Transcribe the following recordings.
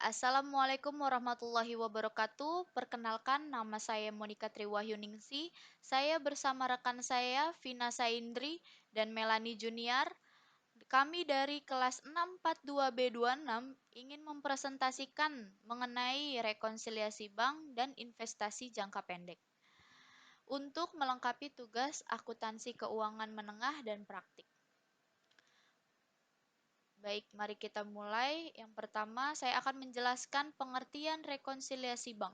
Assalamualaikum warahmatullahi wabarakatuh. Perkenalkan, nama saya Monika Triwahyuningsi. Saya bersama rekan saya, Vina Saindri dan Melani Junior. Kami dari kelas 642B26 ingin mempresentasikan mengenai rekonsiliasi bank dan investasi jangka pendek. Untuk melengkapi tugas akuntansi keuangan menengah dan praktik. Baik, mari kita mulai. Yang pertama, saya akan menjelaskan pengertian rekonsiliasi bank.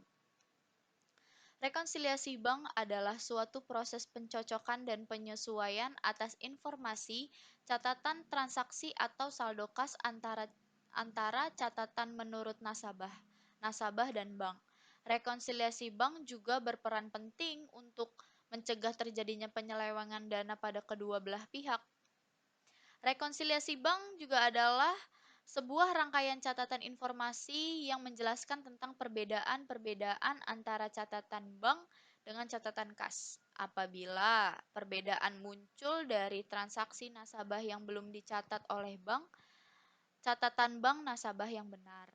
Rekonsiliasi bank adalah suatu proses pencocokan dan penyesuaian atas informasi, catatan transaksi atau saldo kas antara catatan menurut nasabah dan bank. Rekonsiliasi bank juga berperan penting untuk mencegah terjadinya penyelewengan dana pada kedua belah pihak. Rekonsiliasi bank juga adalah sebuah rangkaian catatan informasi yang menjelaskan tentang perbedaan-perbedaan antara catatan bank dengan catatan kas. Apabila perbedaan muncul dari transaksi nasabah yang belum dicatat oleh bank, catatan bank nasabah yang benar.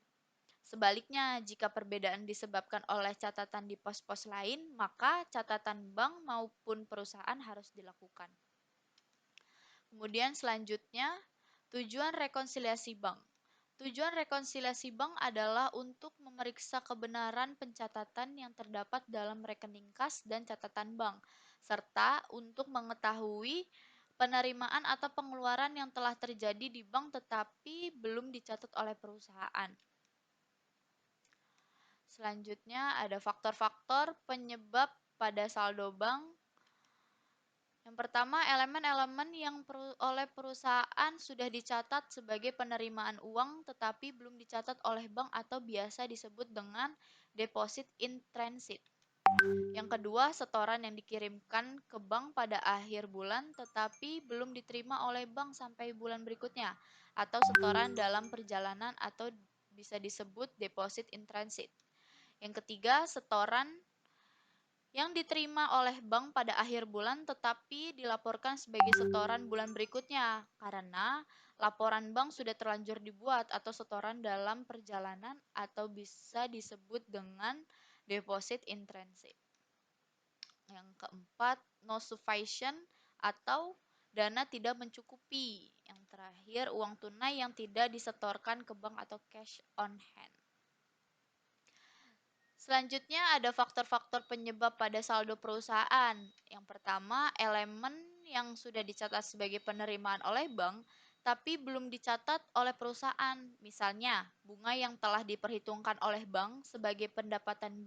Sebaliknya, jika perbedaan disebabkan oleh catatan di pos-pos lain, maka catatan bank maupun perusahaan harus dilakukan. Kemudian selanjutnya, tujuan rekonsiliasi bank. Tujuan rekonsiliasi bank adalah untuk memeriksa kebenaran pencatatan yang terdapat dalam rekening kas dan catatan bank, serta untuk mengetahui penerimaan atau pengeluaran yang telah terjadi di bank tetapi belum dicatat oleh perusahaan. Selanjutnya ada faktor-faktor penyebab pada saldo bank. Yang pertama, elemen-elemen yang oleh perusahaan sudah dicatat sebagai penerimaan uang tetapi belum dicatat oleh bank atau biasa disebut dengan deposit in transit. Yang kedua, setoran yang dikirimkan ke bank pada akhir bulan tetapi belum diterima oleh bank sampai bulan berikutnya, atau setoran dalam perjalanan atau bisa disebut deposit in transit. Yang ketiga, setoran yang diterima oleh bank pada akhir bulan tetapi dilaporkan sebagai setoran bulan berikutnya karena laporan bank sudah terlanjur dibuat, atau setoran dalam perjalanan atau bisa disebut dengan deposit in transit. Yang keempat, no sufficient atau dana tidak mencukupi. Yang terakhir, uang tunai yang tidak disetorkan ke bank atau cash on hand. Selanjutnya ada faktor-faktor penyebab pada saldo perusahaan. Yang pertama, elemen yang sudah dicatat sebagai penerimaan oleh bank tapi belum dicatat oleh perusahaan. Misalnya, bunga yang telah diperhitungkan oleh bank sebagai pendapatan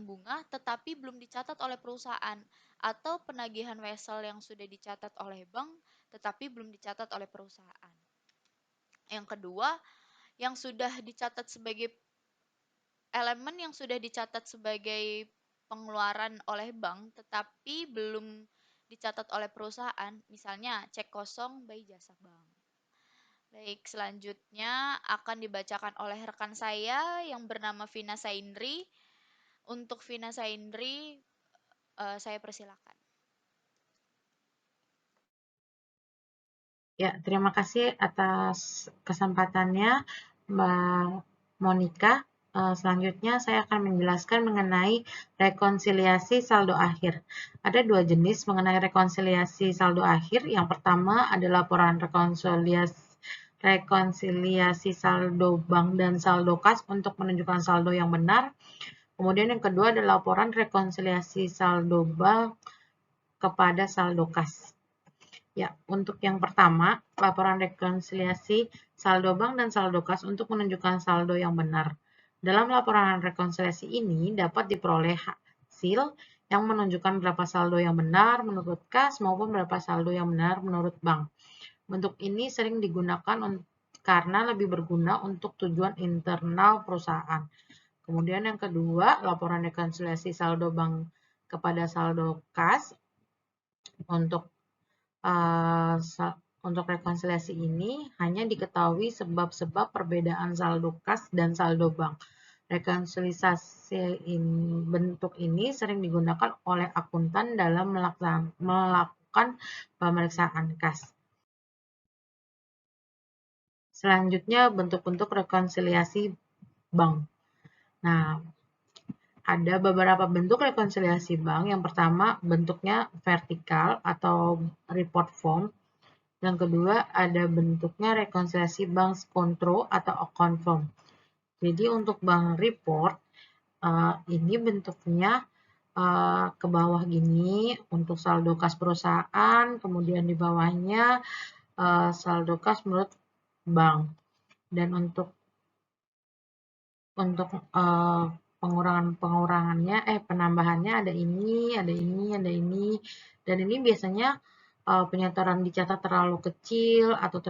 bunga tetapi belum dicatat oleh perusahaan, atau penagihan wesel yang sudah dicatat oleh bank tetapi belum dicatat oleh perusahaan. Yang kedua, yang sudah dicatat sebagai elemen yang sudah dicatat sebagai pengeluaran oleh bank tetapi belum dicatat oleh perusahaan, misalnya cek kosong by jasa bank. Baik, selanjutnya akan dibacakan oleh rekan saya yang bernama Vina Saindri. Untuk Vina Saindri, saya persilakan. Ya, terima kasih atas kesempatannya, Mbak Monika. Selanjutnya saya akan menjelaskan mengenai rekonsiliasi saldo akhir. Ada dua jenis mengenai rekonsiliasi saldo akhir. Yang pertama adalah laporan rekonsiliasi saldo bank dan saldo kas untuk menunjukkan saldo yang benar. Kemudian yang kedua adalah laporan rekonsiliasi saldo bank kepada saldo kas. Ya, untuk yang pertama, laporan rekonsiliasi saldo bank dan saldo kas untuk menunjukkan saldo yang benar. Dalam laporan rekonsiliasi ini dapat diperoleh hasil yang menunjukkan berapa saldo yang benar menurut kas maupun berapa saldo yang benar menurut bank. Bentuk ini sering digunakan karena lebih berguna untuk tujuan internal perusahaan. Kemudian yang kedua, laporan rekonsiliasi saldo bank kepada saldo kas. Untuk rekonsiliasi ini hanya diketahui sebab-sebab perbedaan saldo kas dan saldo bank. Rekonsiliasi bentuk ini sering digunakan oleh akuntan dalam melakukan pemeriksaan kas. Selanjutnya, bentuk-bentuk rekonsiliasi bank. Nah, ada beberapa bentuk rekonsiliasi bank. Yang pertama bentuknya vertikal atau report form. Yang kedua ada bentuknya rekonsiliasi bank kontro atau account form. Jadi untuk bank report ini bentuknya ke bawah gini untuk saldo kas perusahaan, kemudian di bawahnya saldo kas menurut bank. Dan untuk penambahannya ada ini, ada ini, ada ini. Dan ini biasanya penyetoran dicatat terlalu kecil atau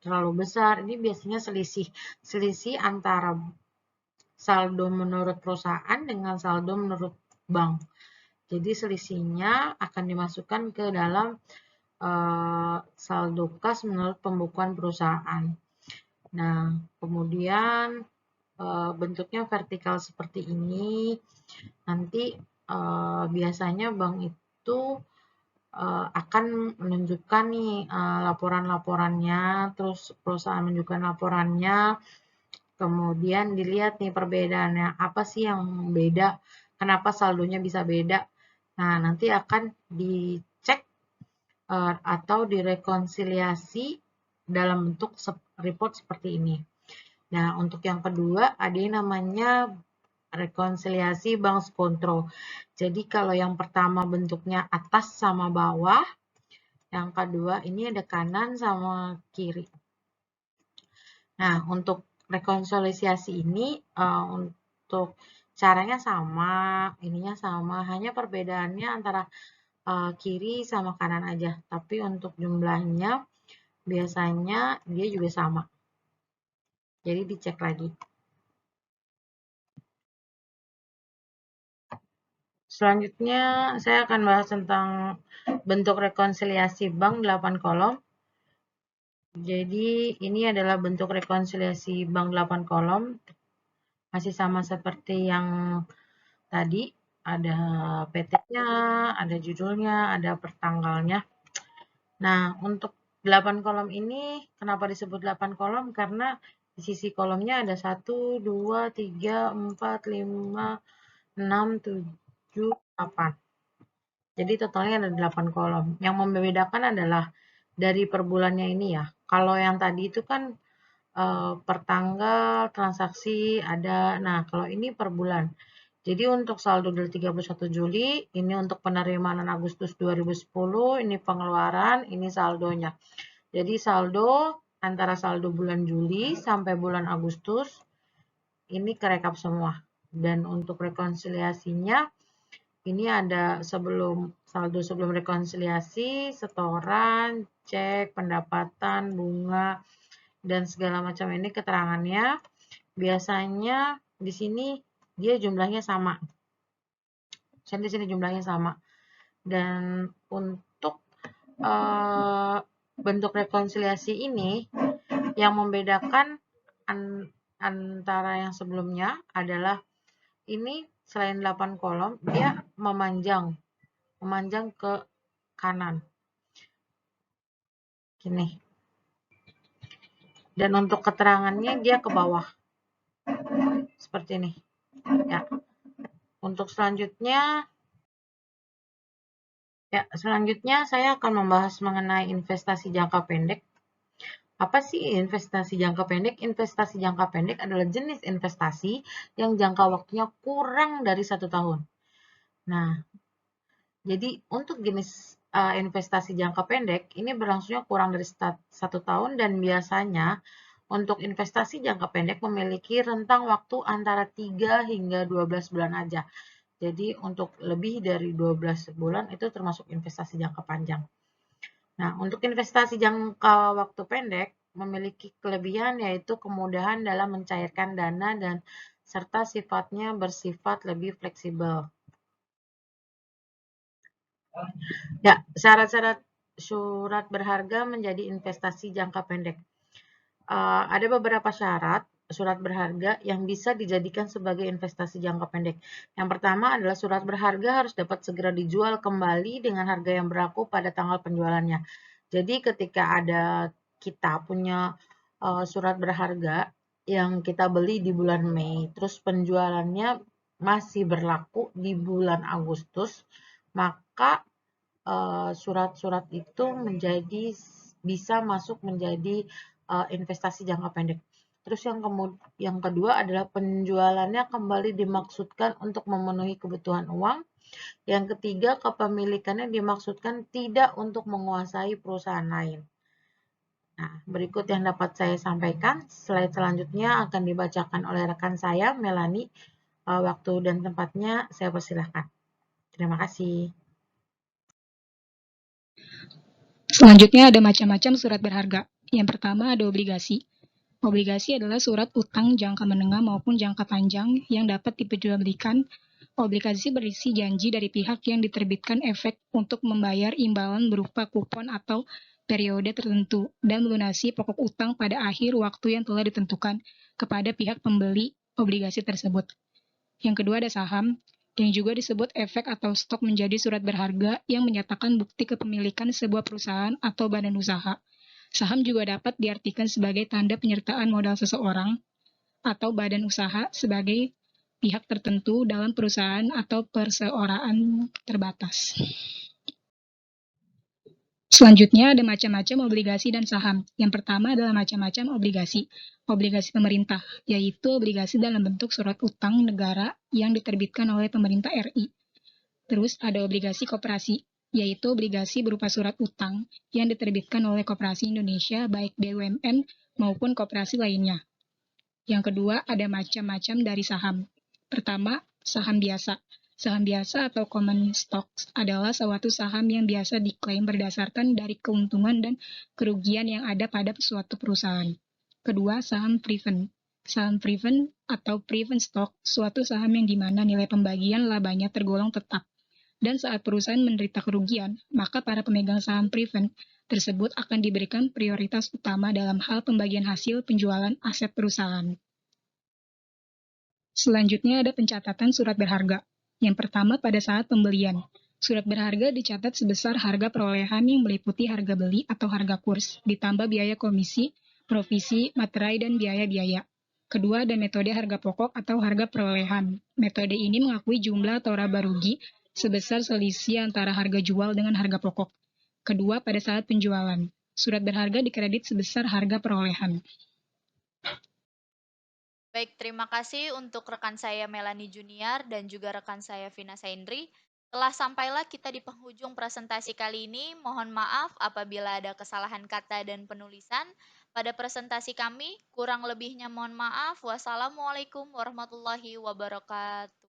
terlalu besar. Ini biasanya selisih antara saldo menurut perusahaan dengan saldo menurut bank. Jadi selisihnya akan dimasukkan ke dalam saldo kas menurut pembukuan perusahaan. Nah, kemudian bentuknya vertikal seperti ini. Nanti biasanya bank itu akan menunjukkan nih laporan-laporannya, terus perusahaan menunjukkan laporannya, kemudian dilihat nih perbedaannya, apa sih yang beda, kenapa saldonya bisa beda. Nah, nanti akan dicek atau direkonsiliasi dalam bentuk report seperti ini. Nah, untuk yang kedua ada yang namanya rekonsiliasi bank kontro. Jadi kalau yang pertama bentuknya atas sama bawah, yang kedua ini ada kanan sama kiri. Nah, untuk rekonsiliasi ini untuk caranya sama, ininya sama, hanya perbedaannya antara kiri sama kanan aja. Tapi untuk jumlahnya biasanya dia juga sama. Jadi dicek lagi. Selanjutnya saya akan bahas tentang bentuk rekonsiliasi bank 8 kolom. Jadi ini adalah bentuk rekonsiliasi bank 8 kolom. Masih sama seperti yang tadi. Ada PT-nya, ada judulnya, ada pertanggalnya. Nah, untuk 8 kolom ini kenapa disebut 8 kolom? Karena di sisi kolomnya ada 1, 2, 3, 4, 5, 6, 7, 8. Jadi totalnya ada 8 kolom. Yang membedakan adalah dari per bulannya ini ya. Kalau yang tadi itu kan per tanggal transaksi ada. Nah, kalau ini per bulan. Jadi untuk saldo dari 31 Juli, ini untuk penerimaan Agustus 2010, ini pengeluaran, ini saldonya. Jadi saldo antara saldo bulan Juli sampai bulan Agustus, ini kerekap semua. Dan untuk rekonsiliasinya, ini ada saldo sebelum rekonsiliasi, setoran, cek, pendapatan, bunga, dan segala macam ini keterangannya. Biasanya di sini dia jumlahnya sama. Di sini jumlahnya sama. Dan untuk bentuk rekonsiliasi ini yang membedakan antara yang sebelumnya adalah ini selain 8 kolom, dia memanjang ke kanan. Gini. Dan untuk keterangannya dia ke bawah. Seperti ini. Ya. Untuk selanjutnya saya akan membahas mengenai investasi jangka pendek. Apa sih investasi jangka pendek? Investasi jangka pendek adalah jenis investasi yang jangka waktunya kurang dari 1 tahun. Nah, jadi untuk jenis investasi jangka pendek ini berlangsungnya kurang dari 1 tahun dan biasanya untuk investasi jangka pendek memiliki rentang waktu antara 3 hingga 12 bulan aja. Jadi untuk lebih dari 12 bulan itu termasuk investasi jangka panjang. Nah, untuk investasi jangka waktu pendek memiliki kelebihan yaitu kemudahan dalam mencairkan dana dan serta sifatnya bersifat lebih fleksibel. Ya, syarat-syarat surat berharga menjadi investasi jangka pendek. Ada beberapa syarat surat berharga yang bisa dijadikan sebagai investasi jangka pendek. Yang pertama adalah surat berharga harus dapat segera dijual kembali dengan harga yang berlaku pada tanggal penjualannya. Jadi ketika kita punya surat berharga, yang kita beli di bulan Mei. Terus penjualannya masih berlaku di bulan Agustus, maka surat-surat itu bisa masuk menjadi investasi jangka pendek. Terus yang kedua adalah penjualannya kembali dimaksudkan untuk memenuhi kebutuhan uang. Yang ketiga, kepemilikannya dimaksudkan tidak untuk menguasai perusahaan lain. Nah, berikut yang dapat saya sampaikan. Slide selanjutnya akan dibacakan oleh rekan saya, Melani. Waktu dan tempatnya saya persilahkan. Terima kasih. Selanjutnya ada macam-macam surat berharga. Yang pertama ada obligasi. Obligasi adalah surat utang jangka menengah maupun jangka panjang yang dapat diperjualbelikan. Obligasi berisi janji dari pihak yang diterbitkan efek untuk membayar imbalan berupa kupon atau periode tertentu dan melunasi pokok utang pada akhir waktu yang telah ditentukan kepada pihak pembeli obligasi tersebut. Yang kedua ada saham, yang juga disebut efek atau stok menjadi surat berharga yang menyatakan bukti kepemilikan sebuah perusahaan atau badan usaha. Saham juga dapat diartikan sebagai tanda penyertaan modal seseorang atau badan usaha sebagai pihak tertentu dalam perusahaan atau perseorangan terbatas. Selanjutnya ada macam-macam obligasi dan saham. Yang pertama adalah macam-macam obligasi. Obligasi pemerintah, yaitu obligasi dalam bentuk surat utang negara yang diterbitkan oleh pemerintah RI. Terus ada obligasi koperasi, yaitu obligasi berupa surat utang yang diterbitkan oleh Koperasi Indonesia baik BUMN maupun koperasi lainnya. Yang kedua ada macam-macam dari saham. Pertama, saham biasa. Saham biasa atau common stocks adalah suatu saham yang biasa diklaim berdasarkan dari keuntungan dan kerugian yang ada pada suatu perusahaan. Kedua, saham preferred. Saham preferred atau preferred stock, suatu saham yang dimana nilai pembagian labanya tergolong tetap. Dan saat perusahaan menderita kerugian, maka para pemegang saham preferred tersebut akan diberikan prioritas utama dalam hal pembagian hasil penjualan aset perusahaan. Selanjutnya ada pencatatan surat berharga. Yang pertama pada saat pembelian. Surat berharga dicatat sebesar harga perolehan yang meliputi harga beli atau harga kurs, ditambah biaya komisi, provisi, materai, dan biaya-biaya. Kedua, ada metode harga pokok atau harga perolehan. Metode ini mengakui jumlah atau laba rugi sebesar selisih antara harga jual dengan harga pokok. Kedua, pada saat penjualan. Surat berharga dikredit sebesar harga perolehan. Baik, terima kasih untuk rekan saya Melani Junior dan juga rekan saya Vina Saindri. Telah sampailah kita di penghujung presentasi kali ini. Mohon maaf apabila ada kesalahan kata dan penulisan pada presentasi kami. Kurang lebihnya mohon maaf. Wassalamualaikum warahmatullahi wabarakatuh.